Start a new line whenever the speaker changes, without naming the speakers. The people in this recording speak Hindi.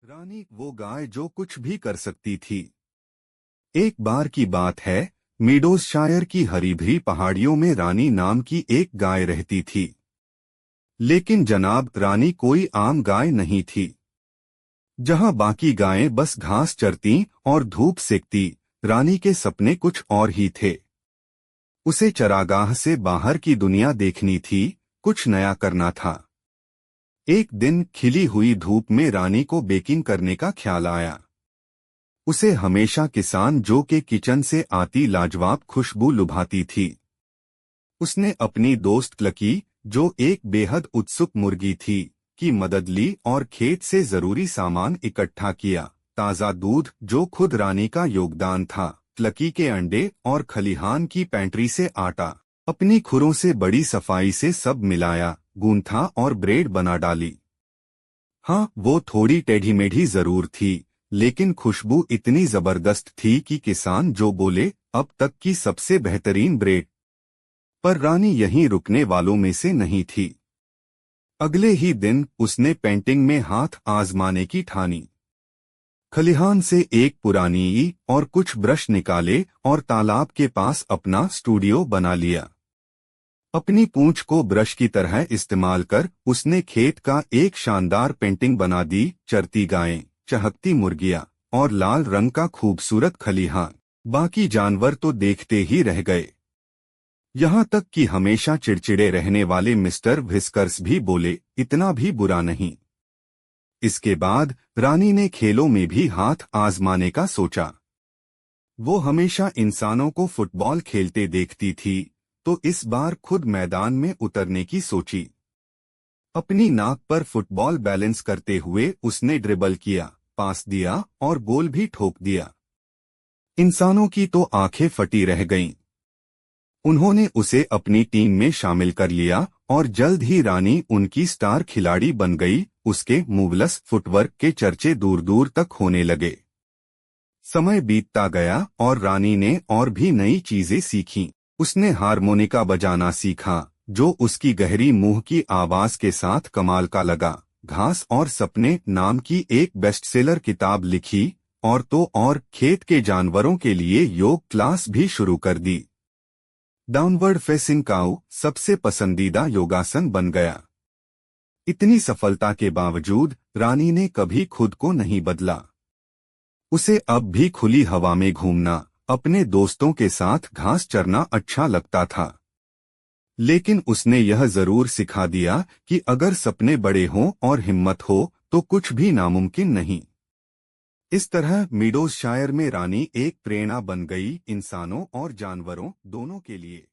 रानी वो गाय जो कुछ भी कर सकती थी। एक बार की बात है, मीडोज़शायर की हरी भरी पहाड़ियों में रानी नाम की एक गाय रहती थी। लेकिन जनाब, रानी कोई आम गाय नहीं थी। जहां बाकी गायें बस घास चरती और धूप सेकती, रानी के सपने कुछ और ही थे। उसे चरागाह से बाहर की दुनिया देखनी थी, कुछ नया करना था। एक दिन खिली हुई धूप में रानी को बेकिंग करने का ख्याल आया। उसे हमेशा किसान जो के किचन से आती लाजवाब खुशबू लुभाती थी। उसने अपनी दोस्त क्लकी, जो एक बेहद उत्सुक मुर्गी थी, की मदद ली और खेत से जरूरी सामान इकट्ठा किया। ताज़ा दूध जो खुद रानी का योगदान था, क्लकी के अंडे और खलिहान की पैंट्री से आटा। अपनी खुरों से बड़ी सफाई से सब मिलाया, गूंथा और ब्रेड बना डाली। हाँ, वो थोड़ी टेढ़ी मेढ़ी जरूर थी, लेकिन खुशबू इतनी जबरदस्त थी कि किसान जो बोले, अब तक की सबसे बेहतरीन ब्रेड। पर रानी यहीं रुकने वालों में से नहीं थी। अगले ही दिन उसने पेंटिंग में हाथ आजमाने की ठानी। खलिहान से एक पुरानी ई और कुछ ब्रश निकाले और तालाब के पास अपना स्टूडियो बना लिया। अपनी पूंछ को ब्रश की तरह इस्तेमाल कर उसने खेत का एक शानदार पेंटिंग बना दी। चरती गायें, चहकती मुर्गियां और लाल रंग का खूबसूरत खलिहान। बाकी जानवर तो देखते ही रह गए। यहाँ तक कि हमेशा चिड़चिड़े रहने वाले मिस्टर व्हिस्कर्स भी बोले, इतना भी बुरा नहीं। इसके बाद रानी ने खेलों में भी हाथ आजमाने का सोचा। वो हमेशा इंसानों को फुटबॉल खेलते देखती थी, तो इस बार खुद मैदान में उतरने की सोची। अपनी नाक पर फुटबॉल बैलेंस करते हुए उसने ड्रिबल किया, पास दिया और गोल भी ठोक दिया। इंसानों की तो आंखें फटी रह गईं। उन्होंने उसे अपनी टीम में शामिल कर लिया और जल्द ही रानी उनकी स्टार खिलाड़ी बन गई। उसके मूवलस फुटवर्क के चर्चे दूर दूर तक होने लगे। समय बीतता गया और रानी ने और भी नई चीजें सीखीं। उसने हारमोनिका बजाना सीखा, जो उसकी गहरी मुंह की आवाज के साथ कमाल का लगा। घास और सपने नाम की एक बेस्टसेलर किताब लिखी, और तो और खेत के जानवरों के लिए योग क्लास भी शुरू कर दी। डाउनवर्ड फेसिंग काऊ सबसे पसंदीदा योगासन बन गया। इतनी सफलता के बावजूद रानी ने कभी खुद को नहीं बदला। उसे अब भी खुली हवा में घूमना, अपने दोस्तों के साथ घास चरना अच्छा लगता था। लेकिन उसने यह जरूर सिखा दिया कि अगर सपने बड़े हों और हिम्मत हो तो कुछ भी नामुमकिन नहीं। इस तरह मीडोज़शायर में रानी एक प्रेरणा बन गई, इंसानों और जानवरों दोनों के लिए।